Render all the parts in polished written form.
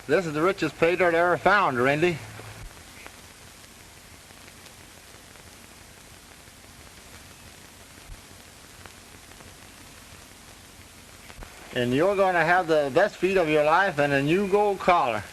This is the richest pay dirt I ever found, Randy. And you're going to have the best feed of your life and a new gold collar.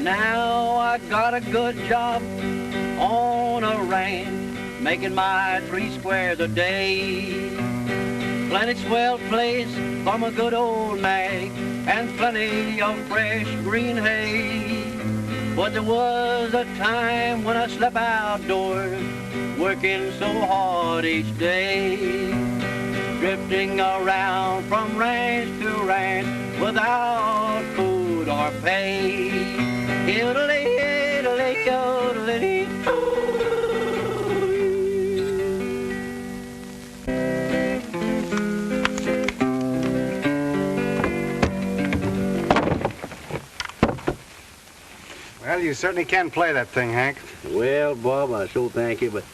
Now I got a good job on a ranch, making my 3 squares a day. Plenty swell place from a good old nag, and plenty of fresh green hay. But there was a time when I slept outdoors, working so hard each day, drifting around from ranch to ranch without food or pay. Well, you certainly can play that thing, Hank. Well, Bob, I so thank you, but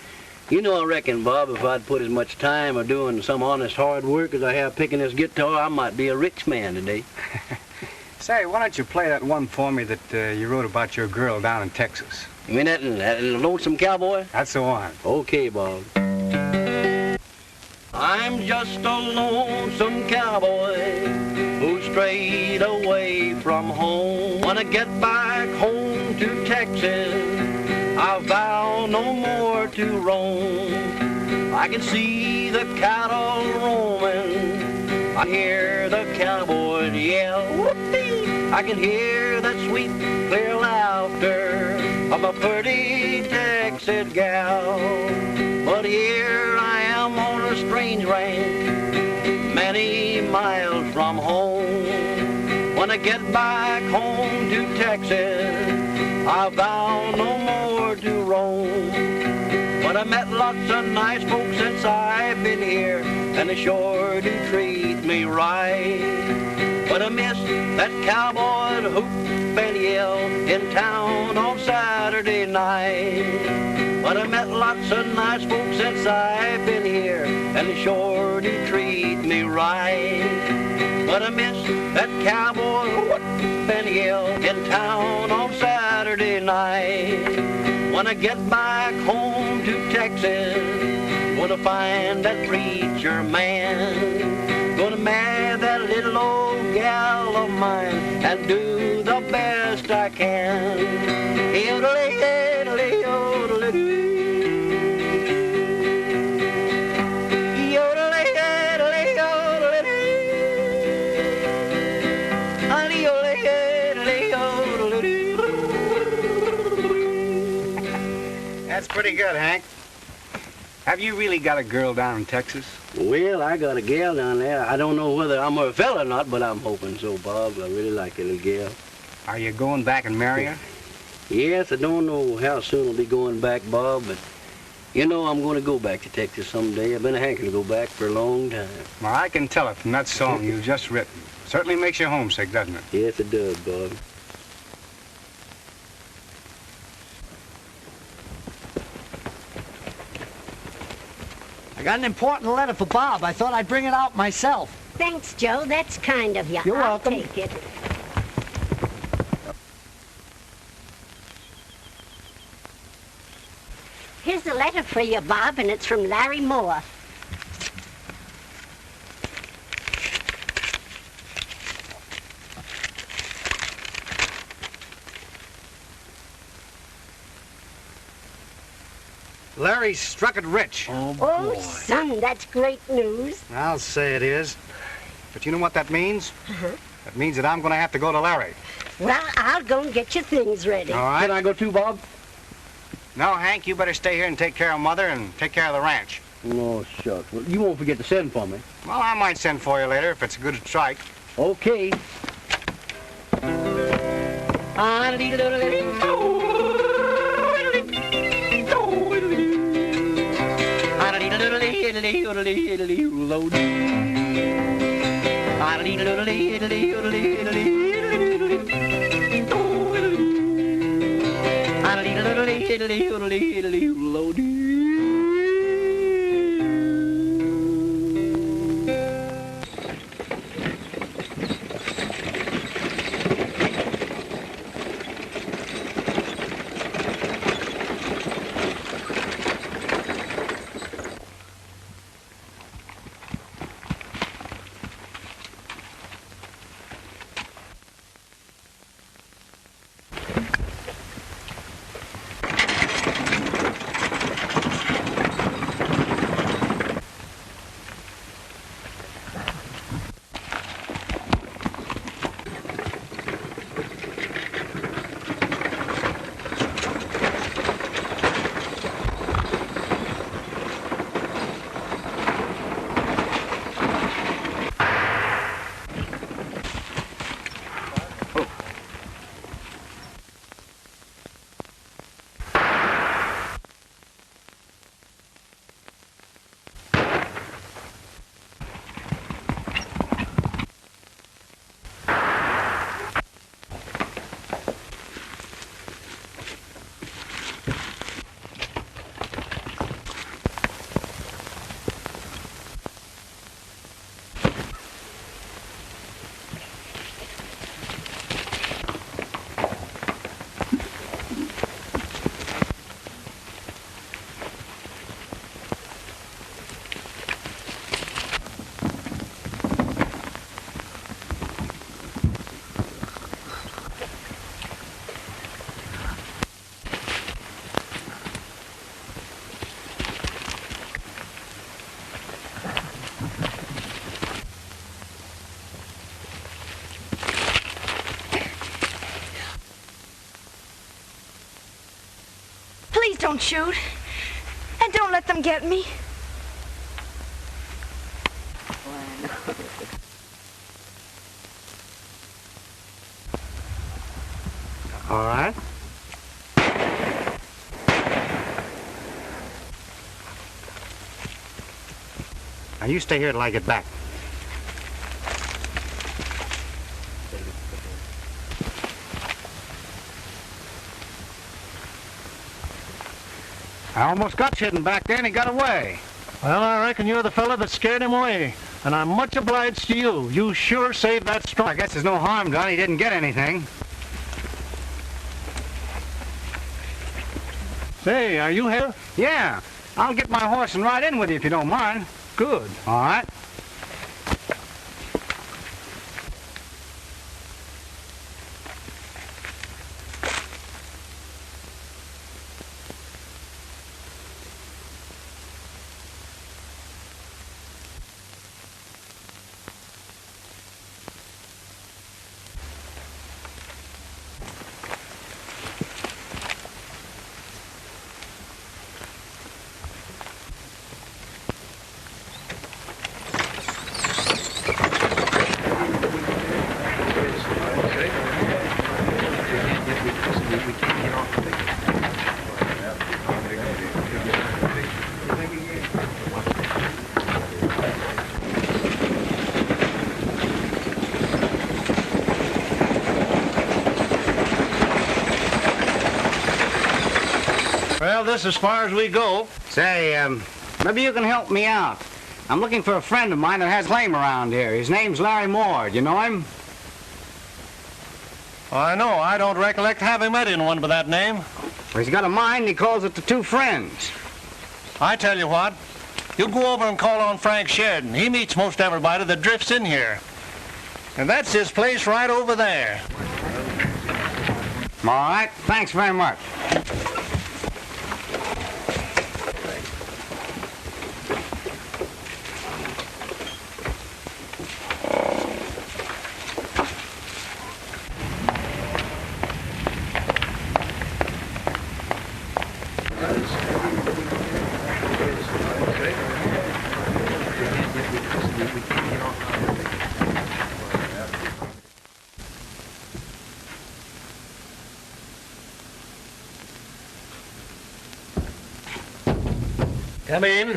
you know, I reckon, Bob, if I'd put as much time of doing some honest hard work as I have picking this guitar, I might be a rich man today. Say, why don't you play that one for me that you wrote about your girl down in Texas? You mean that Lonesome Cowboy? That's the one. Okay, Bob. I'm just a lonesome cowboy who strayed away from home. When I get back home to Texas, I vow no more to roam. I can see the cattle roaming, I hear the cowboys yell, whoopee! I can hear that sweet, clear laughter of a pretty Texas gal. But here I am on a strange ranch, many miles from home. When I get back home to Texas, I vow no more to roam. But I met lots of nice folks since I've been here, and they sure do treat me right. But I miss that cowboy hoop and yell in town on Saturday night. But I met lots of nice folks since I've been here, and they sure do treat me right. But I miss that cowboy whoop and yell in town on Saturday night. When I get back home to Texas, gonna find that preacher man, gonna marry that little old gal of mine and do the best I can. That's pretty good, Hank. Have you really got a girl down in Texas? Well, I got a gal down there. I don't know whether I'm her fella or not, but I'm hoping so, Bob. I really like that little gal. Are you going back and marry her? Yes, I don't know how soon I'll be going back, Bob, but you know I'm going to go back to Texas someday. I've been hankering to go back for a long time. Well, I can tell it from that song you've just written. Certainly makes you homesick, doesn't it? Yes, it does, Bob. I got an important letter for Bob. I thought I'd bring it out myself. Thanks, Joe. That's kind of you. You're welcome. I'll take it. Here's a letter for you, Bob, and it's from Larry Moore. Larry struck it rich. Oh, boy. Oh, son, that's great news. I'll say it is. But you know what that means? Uh-huh. That means that I'm going to have to go to Larry. Well, I'll go and get your things ready. All right. Can I go too, Bob? No, Hank, you better stay here and take care of Mother and take care of the ranch. Oh, shucks. Well, you won't forget to send for me. Well, I might send for you later if it's a good strike. Okay. Please don't shoot. And don't let them get me. All right. Now you stay here till I get back. I almost got Shedden back there and he got away. Well, I reckon you're the fella that scared him away. And I'm much obliged to you. You sure saved that strong. I guess there's no harm done. He didn't get anything. Say, are you here? Yeah. I'll get my horse and ride in with you if you don't mind. Good. All right. Well, this is as far as we go. Say, maybe you can help me out. I'm looking for a friend of mine that has a claim around here. His name's Larry Moore. Do you know him? I know. I don't recollect having met anyone by that name. Well, he's got a mine and he calls it the Two Friends. I tell you what. You go over and call on Frank Sheridan. He meets most everybody that drifts in here. And that's his place right over there. All right. Thanks very much. Come in.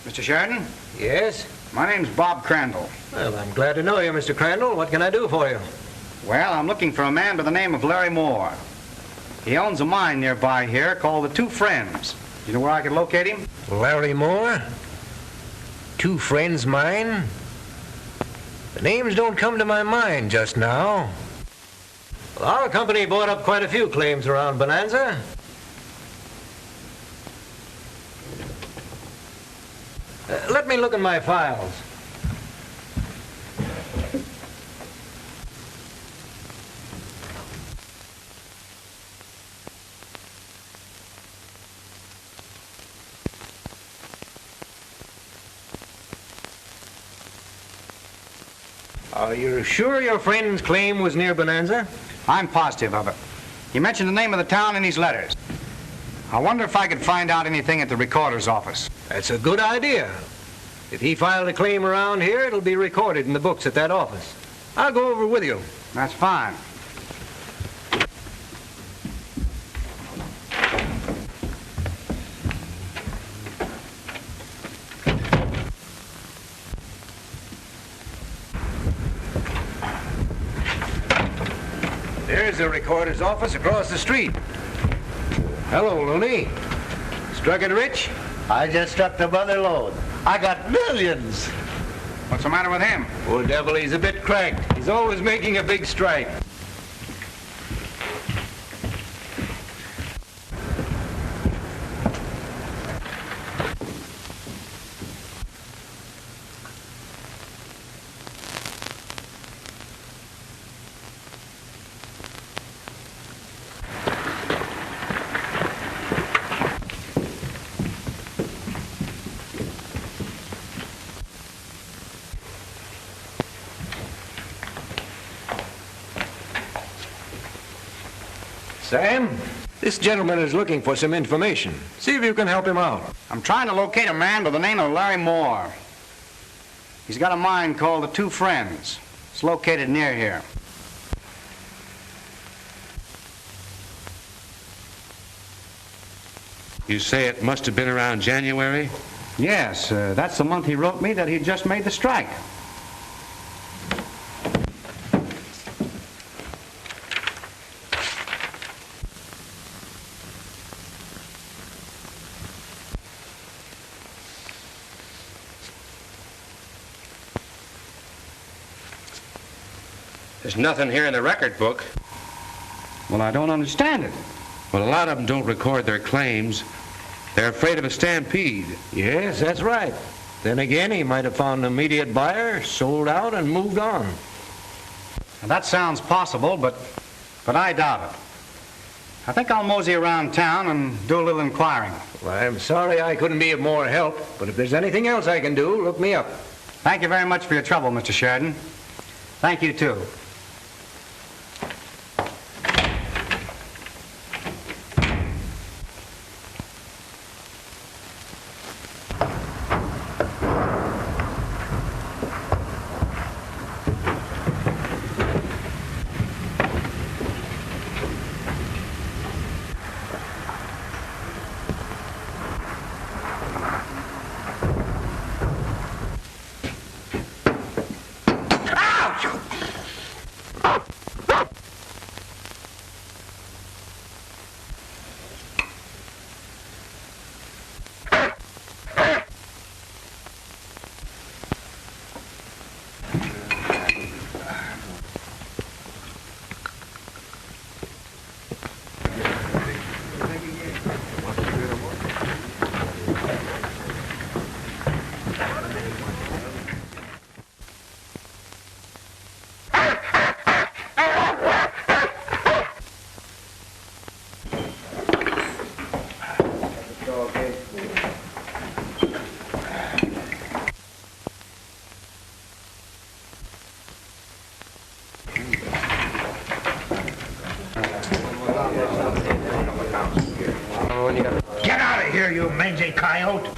Mr. Sheridan? Yes? My name's Bob Crandall. Well, I'm glad to know you, Mr. Crandall. What can I do for you? Well, I'm looking for a man by the name of Larry Moore. He owns a mine nearby here called the Two Friends. You know where I could locate him? Larry Moore? Two Friends Mine? The names don't come to my mind just now. Well, our company bought up quite a few claims around Bonanza. Let me look in my files. Are you sure your friend's claim was near Bonanza? I'm positive of it. He mentioned the name of the town in his letters. I wonder if I could find out anything at the recorder's office. That's a good idea. If he filed a claim around here, it'll be recorded in the books at that office. I'll go over with you. That's fine. There's the recorder's office across the street. Hello, Looney. Struck it rich? I just struck the mother load. I got millions. What's the matter with him? Poor devil, he's a bit cracked. He's always making a big strike. Sam, this gentleman is looking for some information. See if you can help him out. I'm trying to locate a man by the name of Larry Moore. He's got a mine called the Two Friends. It's located near here. You say it must have been around January? Yes, that's the month he wrote me that he'd just made the strike. There's nothing here in the record book. Well, I don't understand it. Well, a lot of them don't record their claims. They're afraid of a stampede. Yes, that's right. Then again, he might have found an immediate buyer, sold out, and moved on. Now, that sounds possible, but I doubt it. I think I'll mosey around town and do a little inquiring. Well, I'm sorry I couldn't be of more help, but if there's anything else I can do, look me up. Thank you very much for your trouble, Mr. Sheridan. Thank you, too. Get out of here, you mangy coyote!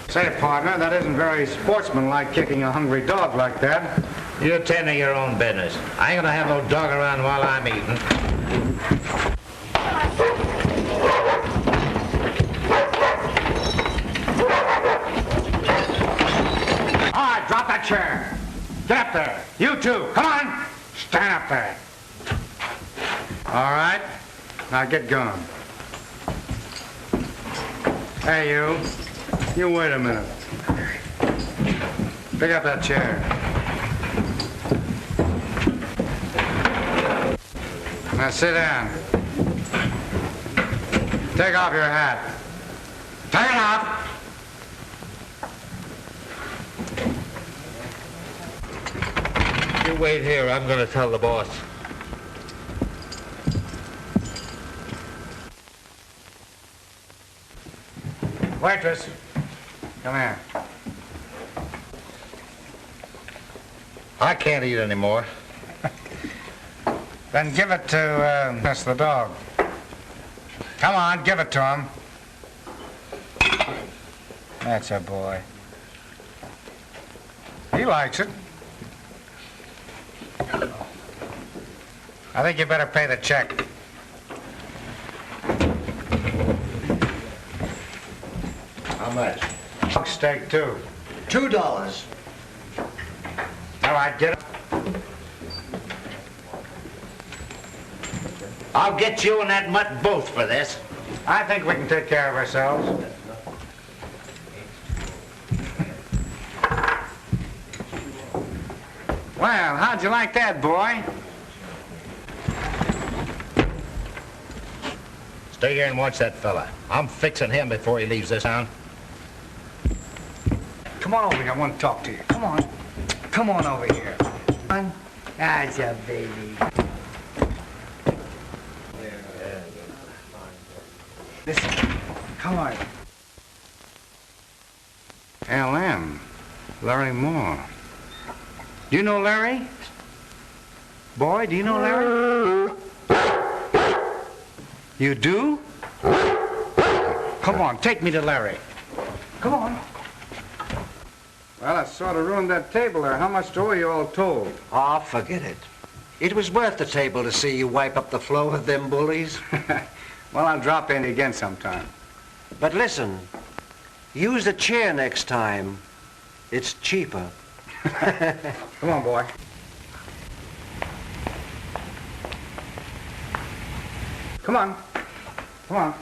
Say, partner, that isn't very sportsmanlike kicking a hungry dog like that. You attend to your own business. I ain't gonna have no dog around while I'm eating. All right, drop that chair. Get up there. You too. Come on. Stand up there. All right. Now get going. Hey, you. You wait a minute. Pick up that chair. Now sit down. Take off your hat. Take it off. You wait here. I'm gonna tell the boss. Waitress, come here. I can't eat anymore. Then give it to, that's the dog. Come on, give it to him. That's a boy. He likes it. I think you better pay the check. How much? Dog steak, too. $2. All right, get it. I'll get you and that mutt both for this. I think we can take care of ourselves. Well, how'd you like that, boy? Stay here and watch that fella. I'm fixing him before he leaves this town. Come on over here. I want to talk to you. Come on. Come on over here. Come on. That's a baby. Listen. Come on. L.M. Larry Moore. Do you know Larry? Boy, do you know Larry? You do? Come on, take me to Larry. Come on. Well, I sort of ruined that table there. How much do you all told? Oh, forget it. It was worth the table to see you wipe up the floor with them bullies. Well, I'll drop in again sometime. But listen, use the chair next time. It's cheaper. Come on, boy. Come on. Come on.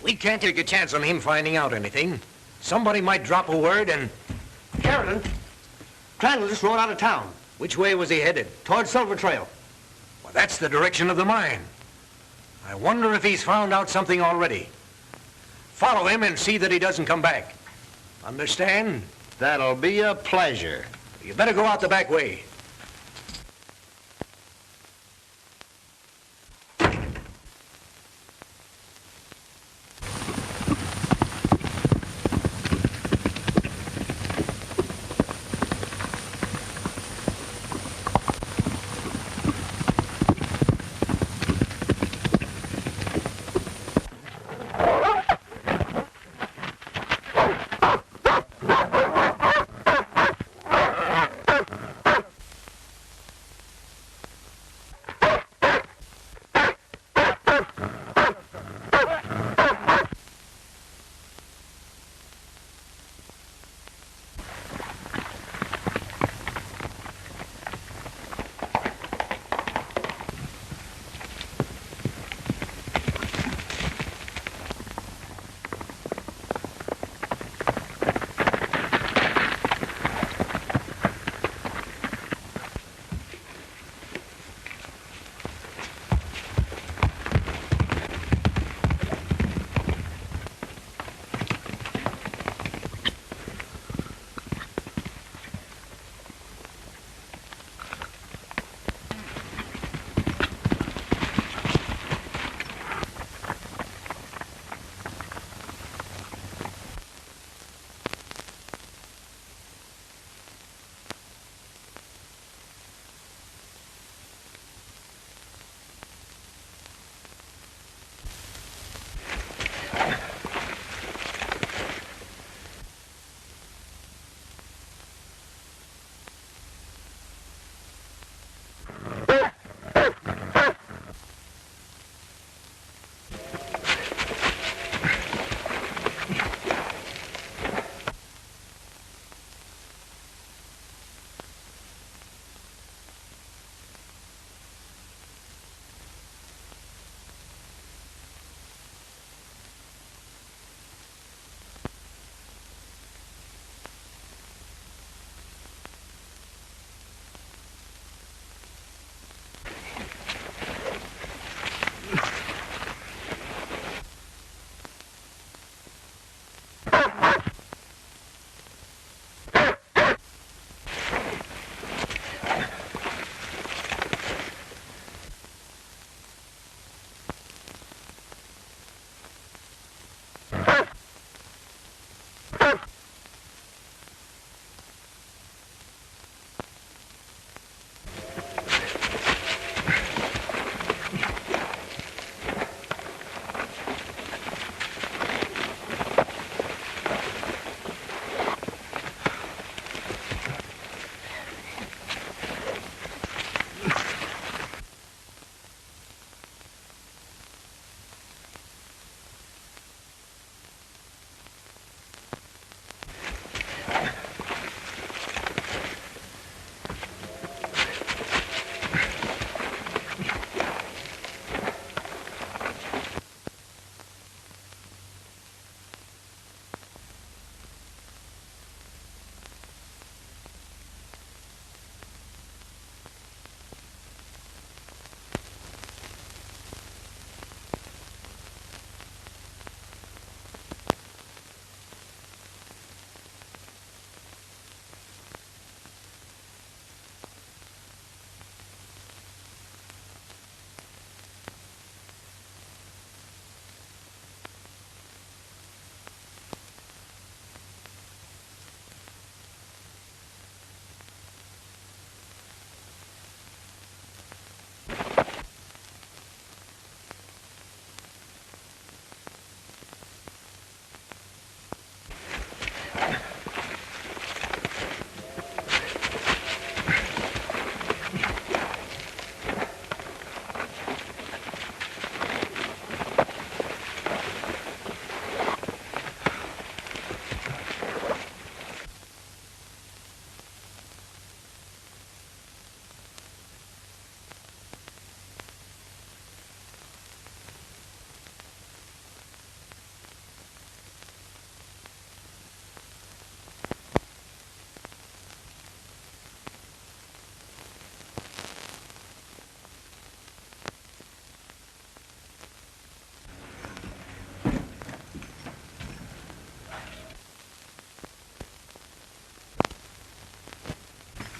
We can't take a chance on him finding out anything. Somebody might drop a word and... Carolyn, Crandall just rode out of town. Which way was he headed? Toward Silver Trail. Well, that's the direction of the mine. I wonder if he's found out something already. Follow him and see that he doesn't come back. Understand? That'll be a pleasure. You better go out the back way.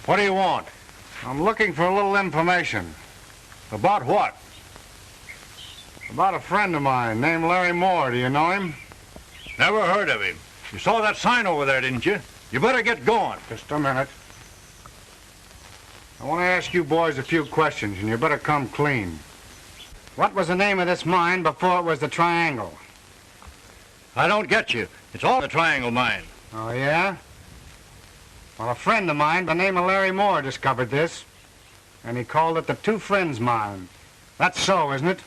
What do you want? I'm looking for a little information. About what? About a friend of mine named Larry Moore. Do you know him? Never heard of him. You saw that sign over there, didn't you? You better get going. Just a minute. I want to ask you boys a few questions, and you better come clean. What was the name of this mine before it was the Triangle? I don't get you. It's all the Triangle Mine. Oh, yeah? Well, a friend of mine by the name of Larry Moore discovered this, and he called it the Two Friends Mine. That's so, isn't it?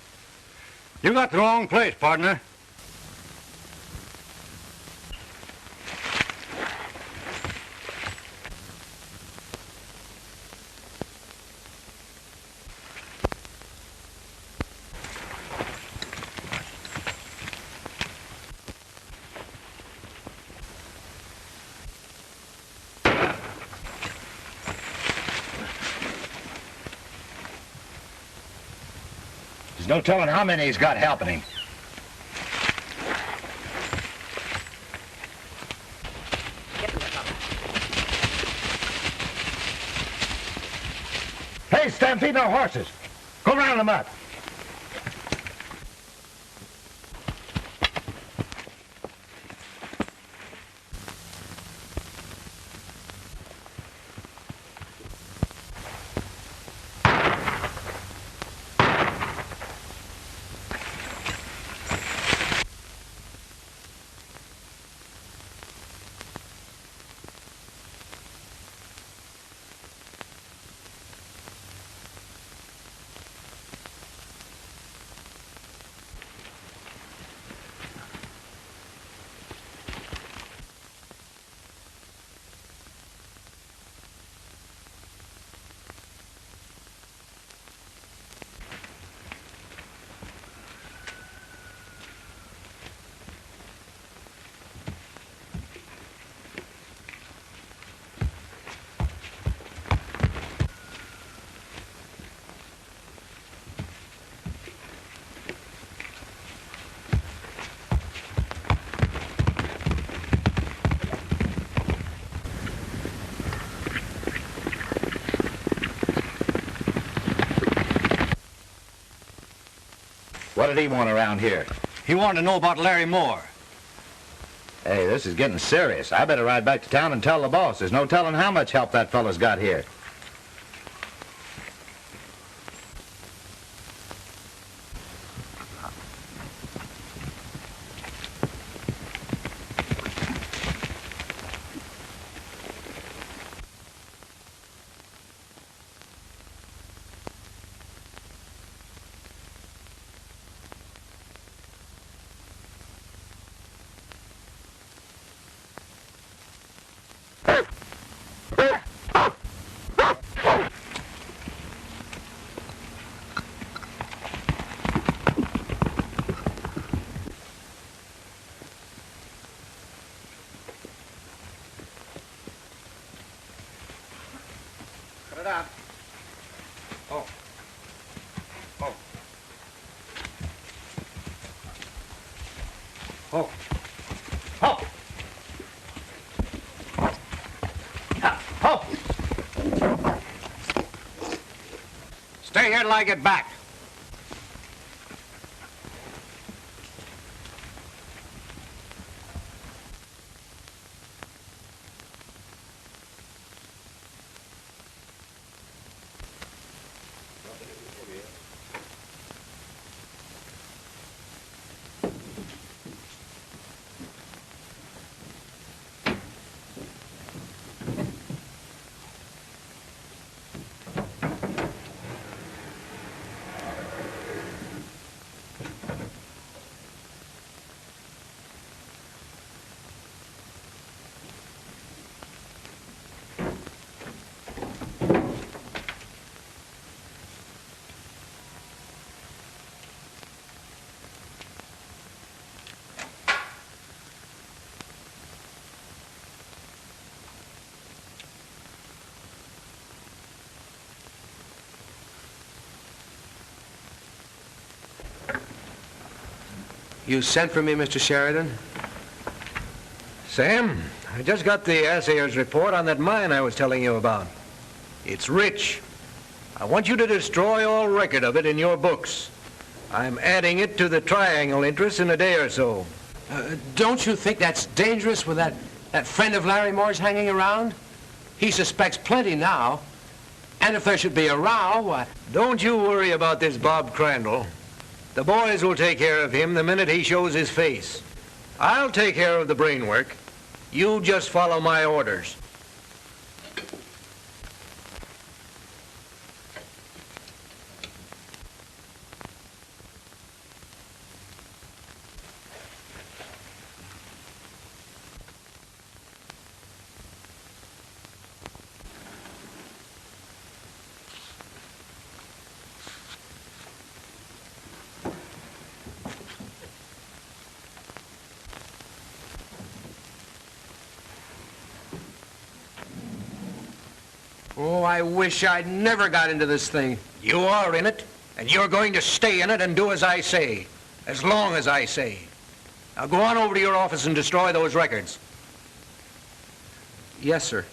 You got the wrong place, partner. There's no telling how many he's got helping him. Hey, stampede no horses. Go round them up. What did he want around here? He wanted to know about Larry Moore. Hey, this is getting serious. I better ride back to town and tell the boss. There's no telling how much help that fella's got here. Put it up. Oh. Oh. Oh. Ho! Ho! Stay here till I get back. You sent for me, Mr. Sheridan? Sam, I just got the assayer's report on that mine I was telling you about. It's rich. I want you to destroy all record of it in your books. I'm adding it to the triangle interest in a day or so. Don't you think that's dangerous with that friend of Larry Moore's hanging around? He suspects plenty now. And if there should be a row, why... Don't you worry about this Bob Crandall. The boys will take care of him the minute he shows his face. I'll take care of the brain work. You just follow my orders. Oh, I wish I'd never got into this thing. You are in it, and you're going to stay in it and do as I say, as long as I say. Now go on over to your office and destroy those records. Yes, sir.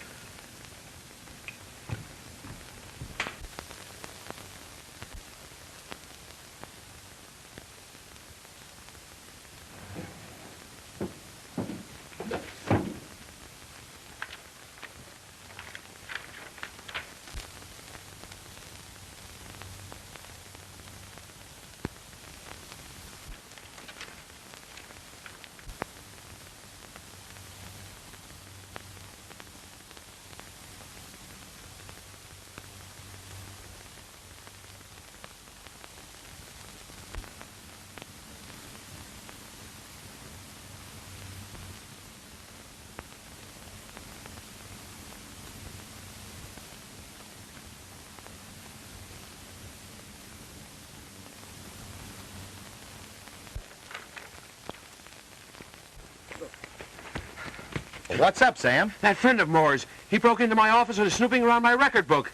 What's up, Sam? That friend of Moore's, he broke into my office and is snooping around my record book.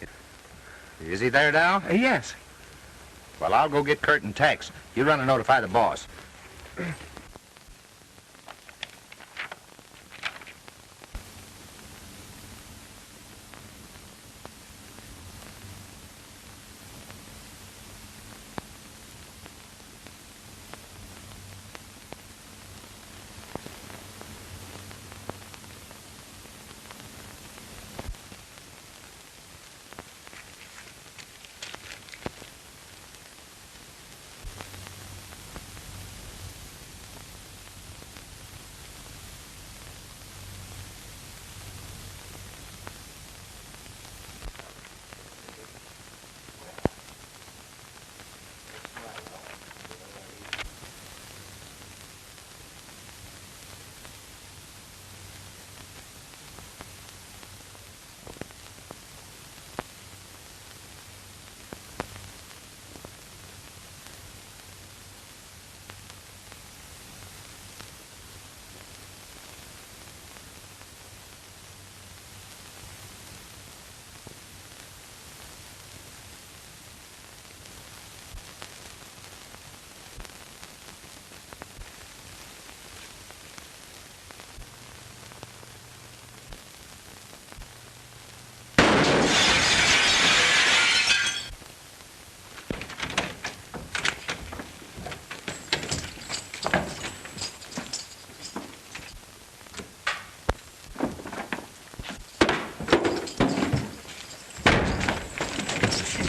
Is he there now? Yes. Well, I'll go get Kurt and Tex. You run and notify the boss.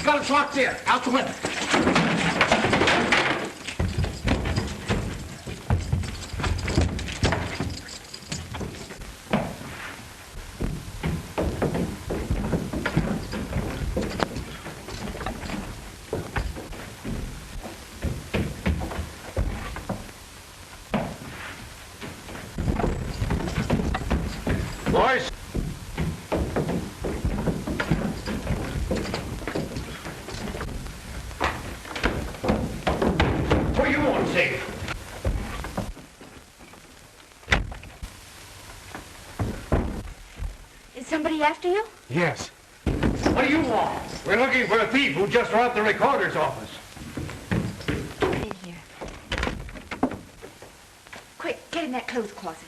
Got us locked in. Out the window. Boys. Where you want, safe? Is somebody after you? Yes. What do you want? We're looking for a thief who just robbed the recorder's office. In here. Quick, get in that clothes closet.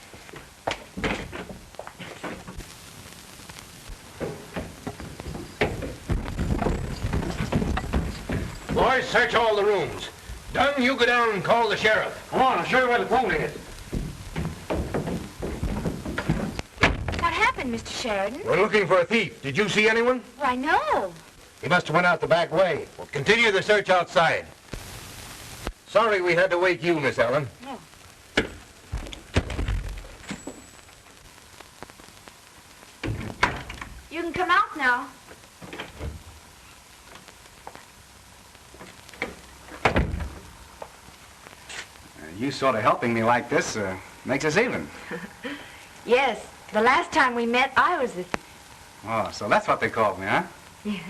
Boys, search all the rooms. Dunn, you go down and call the sheriff. Come on, I'll show you where the phone is. What happened, Mr. Sheridan? We're looking for a thief. Did you see anyone? Why, no. He must have went out the back way. Well, continue the search outside. Sorry we had to wake you, Miss Ellen. No. You can come out now. You sort of helping me like this makes us even. Yes, the last time we met, I was the... Oh, so that's what they called me, huh? Yeah.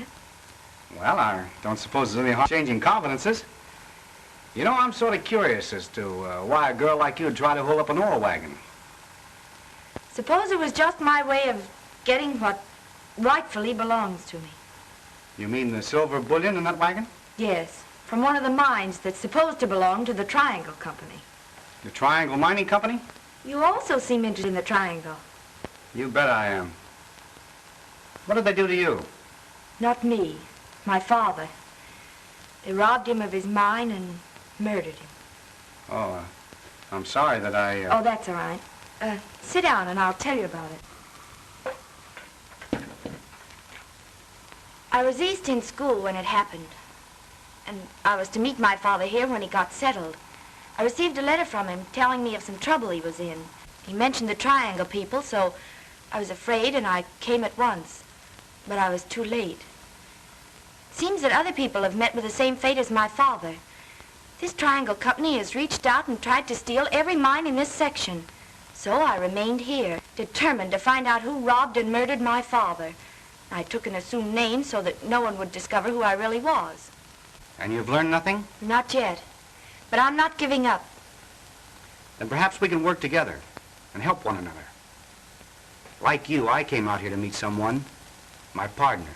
Well, I don't suppose there's any harm changing confidences. You know, I'm sort of curious as to why a girl like you would try to hold up an oil wagon. Suppose it was just my way of getting what rightfully belongs to me. You mean the silver bullion in that wagon? Yes, from one of the mines that's supposed to belong to the Triangle Company. The Triangle Mining Company? You also seem interested in the Triangle. You bet I am. What did they do to you? Not me, my father. They robbed him of his mine and murdered him. Oh, I'm sorry that I... Oh, that's all right. Sit down and I'll tell you about it. I was East in school when it happened. And I was to meet my father here when he got settled. I received a letter from him telling me of some trouble he was in. He mentioned the Triangle people, so I was afraid and I came at once. But I was too late. Seems that other people have met with the same fate as my father. This Triangle Company has reached out and tried to steal every mine in this section. So I remained here, determined to find out who robbed and murdered my father. I took an assumed name so that no one would discover who I really was. And you've learned nothing? Not yet. But I'm not giving up. Then perhaps we can work together and help one another. Like you, I came out here to meet someone, my partner.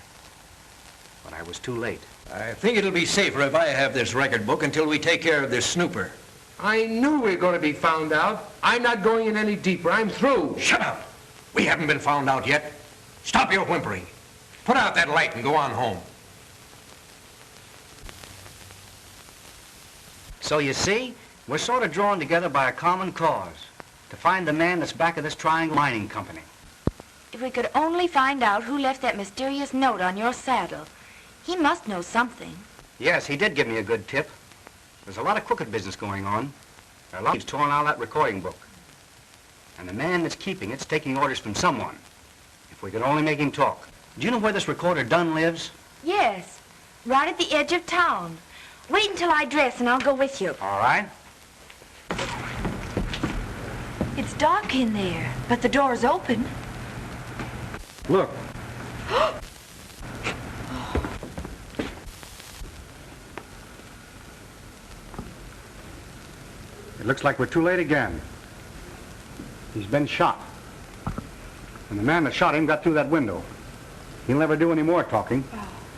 But I was too late. I think it'll be safer if I have this record book until we take care of this snooper. I knew we were going to be found out. I'm not going in any deeper. I'm through. Shut up. We haven't been found out yet. Stop your whimpering. Put out that light and go on home. So you see, we're sort of drawn together by a common cause, to find the man that's back of this Triangle Mining Company. If we could only find out who left that mysterious note on your saddle. He must know something. Yes, he did give me a good tip. There's a lot of crooked business going on. There are lots torn out of that recording book. And the man that's keeping it's taking orders from someone. If we could only make him talk. Do you know where this recorder Dunn lives? Yes, right at the edge of town. Wait until I dress and I'll go with you. All right. It's dark in there, but the door's open. Look. It looks like we're too late again. He's been shot. And the man that shot him got through that window. He'll never do any more talking.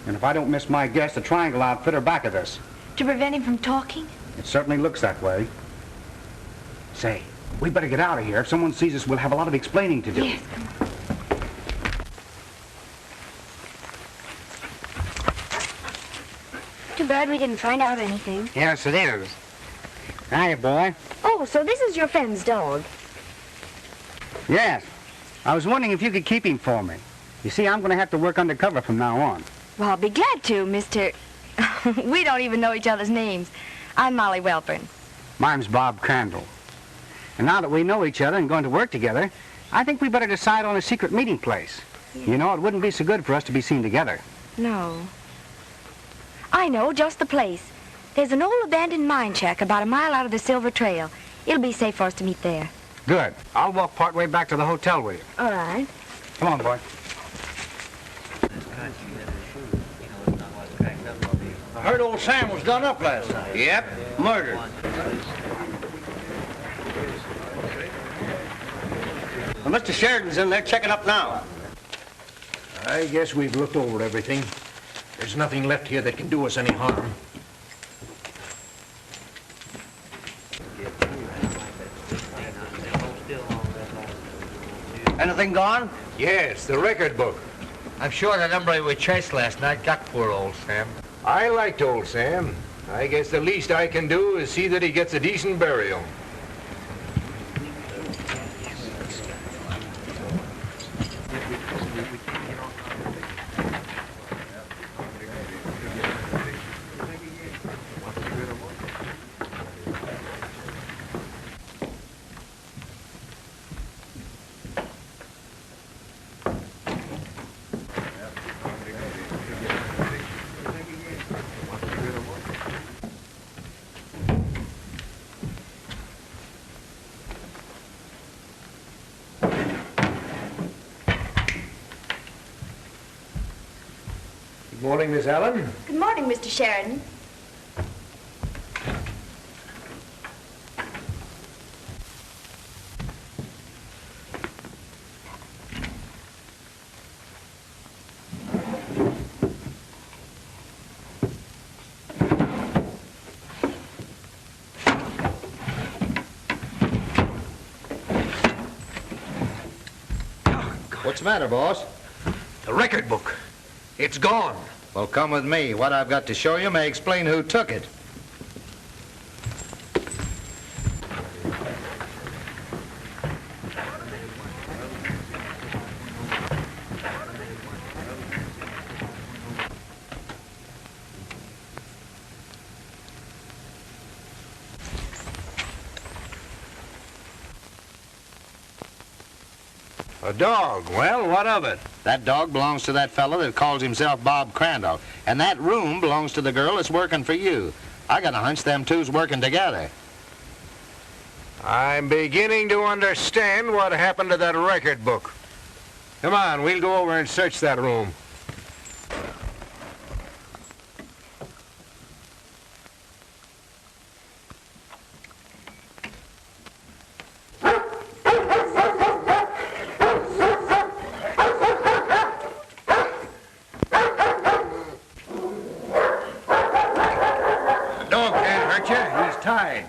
And if I don't miss my guess, the Triangle outfit are back of this. To prevent him from talking? It certainly looks that way. Say, we better get out of here. If someone sees us, we'll have a lot of explaining to do. Yes, come on. Too bad we didn't find out anything. Yes, it is. Hi, boy. Oh, so this is your friend's dog. Yes. I was wondering if you could keep him for me. You see, I'm going to have to work undercover from now on. Well, I'll be glad to, Mr. We don't even know each other's names. I'm Molly Welpern. Mine's Bob Crandall. And now that we know each other and going to work together, I think we better decide on a secret meeting place. Yeah. You know, it wouldn't be so good for us to be seen together. No. I know just the place. There's an old abandoned mine shack about a mile out of the Silver Trail. It'll be safe for us to meet there. Good. I'll walk part way back to the hotel with you. All right. Come on, boy. I heard old Sam was done up last night. Yep, murdered. Well, Mr. Sheridan's in there checking up now. I guess we've looked over everything. There's nothing left here that can do us any harm. Anything gone? Yes, the record book. I'm sure that hombre we chased last night got poor old Sam. I liked old Sam. I guess the least I can do is see that he gets a decent burial. Good morning, Miss Allen. Good morning, Mr. Sheridan. What's the matter, boss? The record book. It's gone. Well, come with me. What I've got to show you may explain who took it. A dog. Well, what of it? That dog belongs to that fellow that calls himself Bob Crandall. And that room belongs to the girl that's working for you. I got a hunch them two's working together. I'm beginning to understand what happened to that record book. Come on, we'll go over and search that room. He's tied.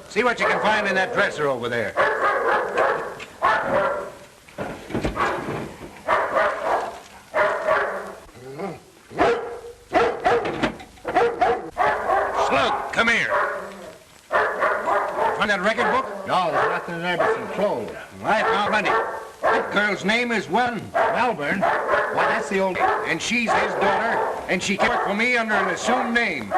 See what you can find in that dresser over there. Slug, come here. Find that record book? No, there's nothing in there but some clothes. I found plenty. That girl's name is Welburn? Why, that's the old... And she's his daughter, and she can work for me under an assumed name.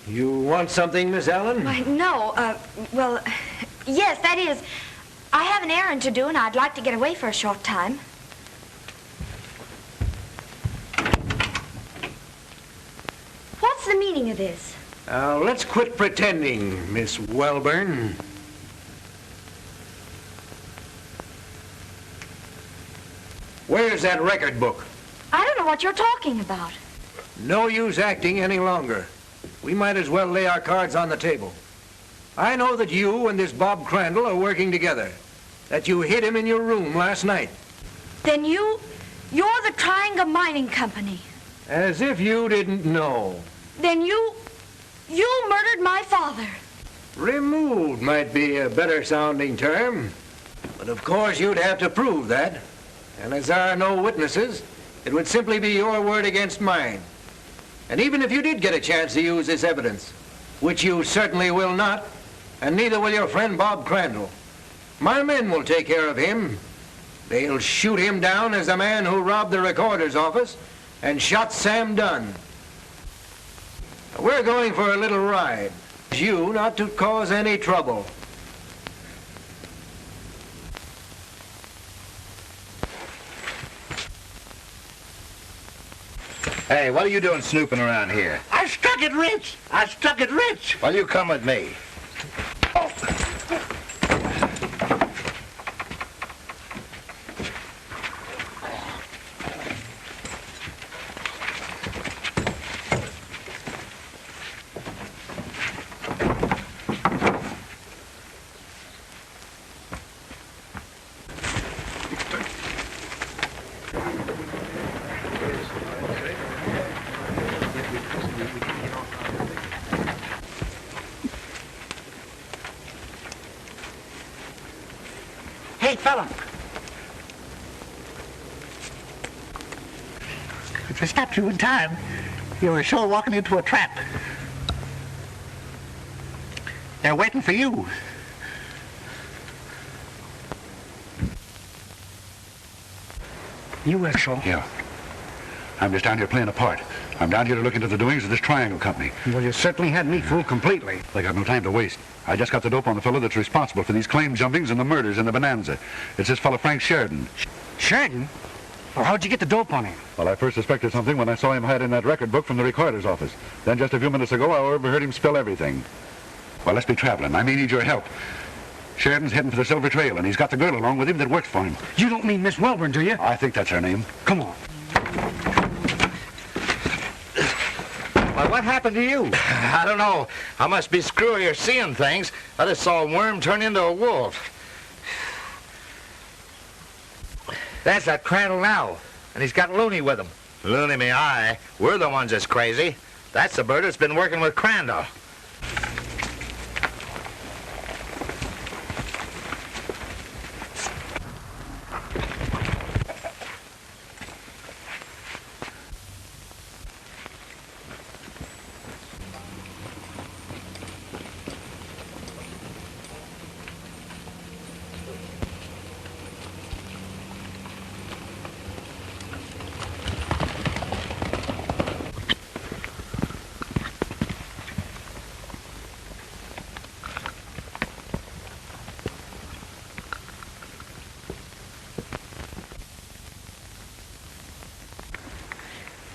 You want something, Miss Allen? Why, no, well, yes, that is, I have an errand to do and I'd like to get away for a short time. What's the meaning of this? Now, let's quit pretending, Miss Welburn. Where's that record book? I don't know what you're talking about. No use acting any longer. We might as well lay our cards on the table. I know that you and this Bob Crandall are working together. That you hid him in your room last night. Then you're the Triangle Mining Company. As if you didn't know. Then you murdered my father. Removed might be a better sounding term. But of course you'd have to prove that. And as there are no witnesses, it would simply be your word against mine. And even if you did get a chance to use this evidence, which you certainly will not, and neither will your friend Bob Crandall, my men will take care of him. They'll shoot him down as the man who robbed the recorder's office and shot Sam Dunn. We're going for a little ride. You not to cause any trouble. Hey, what are you doing snooping around here? I struck it rich. I struck it rich. Well, you come with me. Oh. Hey, fella. If they stopped you in time, you were sure walking into a trap. They're waiting for you. You Marshal? Yeah. I'm just down here playing a part. I'm down here to look into the doings of this triangle company. Well, you certainly had me fooled completely. They got no time to waste. I just got the dope on the fellow that's responsible for these claim jumpings and the murders in the Bonanza. It's this fellow Frank Sheridan. Sheridan? Well, how'd you get the dope on him? Well, I first suspected something when I saw him hide in that record book from the recorder's office. Then just a few minutes ago, I overheard him spill everything. Well, let's be traveling. I may need your help. Sheridan's heading for the Silver Trail, and he's got the girl along with him that works for him. You don't mean Miss Welborn, do you? I think that's her name. Come on. Well, what happened to you? I don't know. I must be screwy or seeing things. I just saw a worm turn into a wolf. That's that Crandall now, and he's got Looney with him. Looney me eye. We're the ones that's crazy. That's the bird that's been working with Crandall.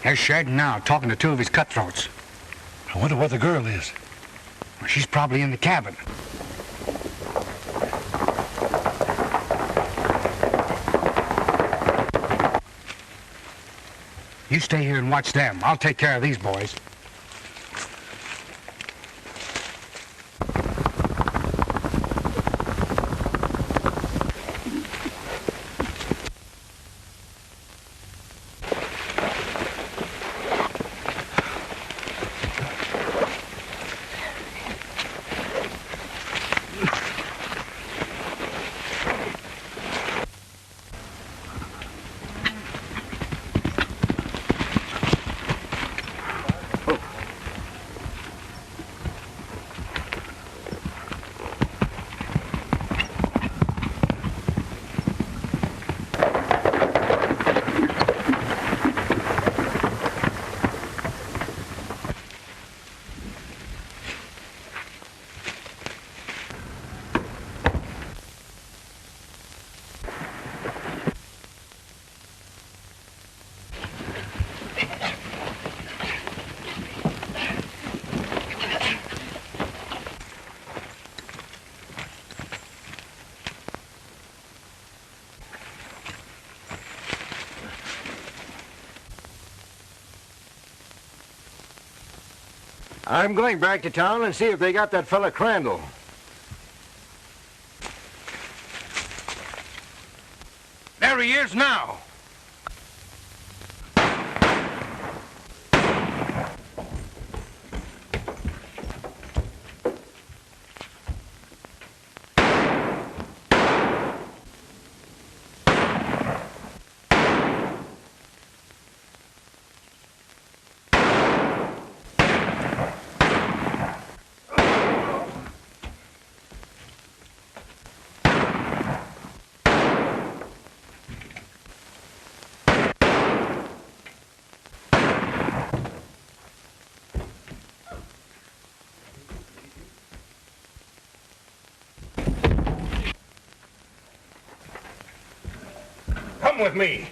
There's Sheridan now, talking to two of his cutthroats. I wonder where the girl is. Well, she's probably in the cabin. You stay here and watch them. I'll take care of these boys. I'm going back to town and see if they got that fella Crandall. There he is now. Come with me.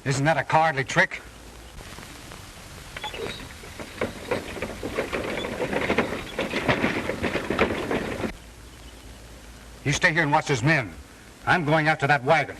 Isn't that a cowardly trick? You stay here and watch those men. I'm going after that wagon.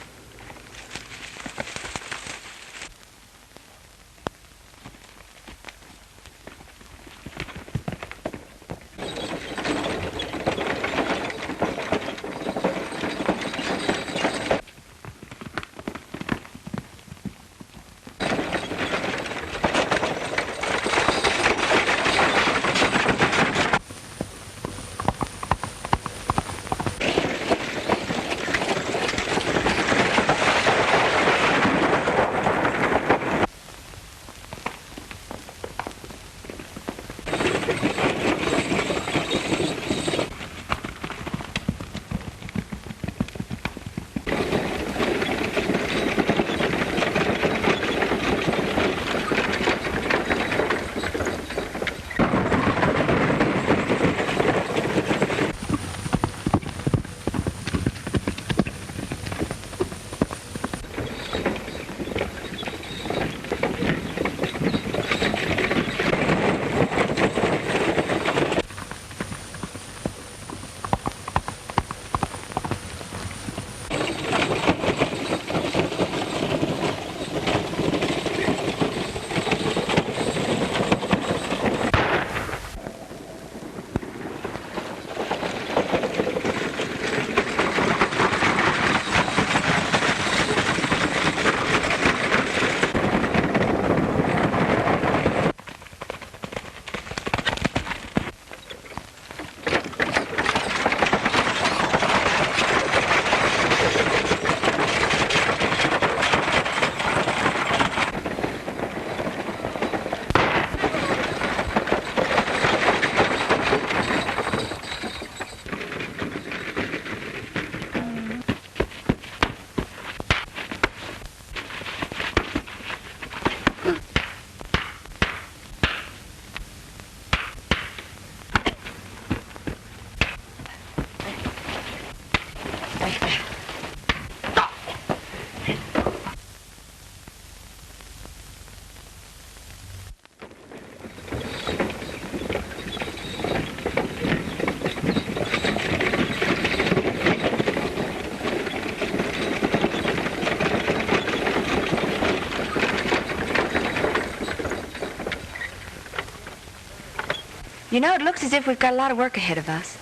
You know, it looks as if we've got a lot of work ahead of us.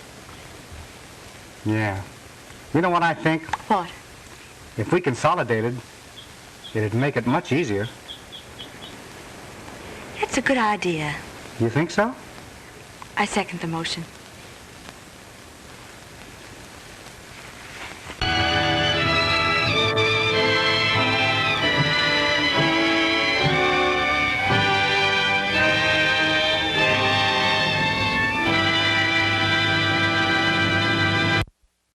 Yeah. You know what I think? What? If we consolidated, it'd make it much easier. That's a good idea. You think so? I second the motion.